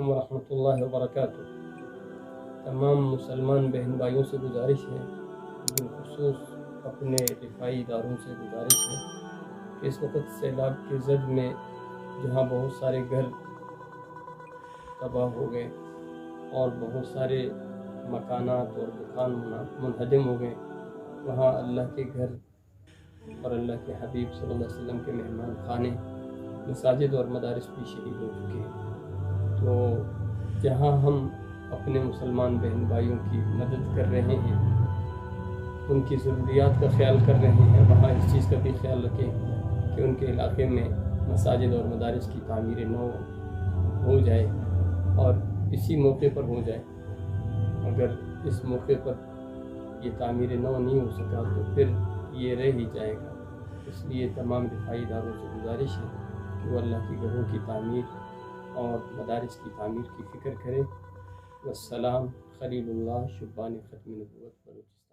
علیکم ورحمۃ اللہ وبرکاتہ۔ تمام مسلمان بہن بھائیوں سے گزارش ہے، بالخصوص اپنے دفاعی اداروں سے گزارش ہے کہ اس وقت سیلاب کی زد میں جہاں بہت سارے گھر تباہ ہو گئے اور بہت سارے مکانات اور دکان منہدم ہو گئے، وہاں اللہ کے گھر اور اللہ کے حبیب صلی اللہ علیہ وسلم کے مہمان خانے، مساجد اور مدارس بھی شہید ہو چکے ہیں۔ تو جہاں ہم اپنے مسلمان بہن بھائیوں کی مدد کر رہے ہیں، ان کی ضروریات کا خیال کر رہے ہیں، وہاں اس چیز کا بھی خیال رکھیں کہ ان کے علاقے میں مساجد اور مدارس کی تعمیر نو ہو جائے اور اسی موقع پر ہو جائے۔ اگر اس موقع پر یہ تعمیر نو نہیں ہو سکا تو پھر یہ رہ ہی جائے گا۔ اس لیے تمام دفاعی اداروں سے گزارش ہے کہ وہ اللہ کی گھروں کی تعمیر اور مدارس کی تعمیر کی فکر کرے۔ والسلام، خلیل اللہ، شبان ختم نبوت بلوچستان۔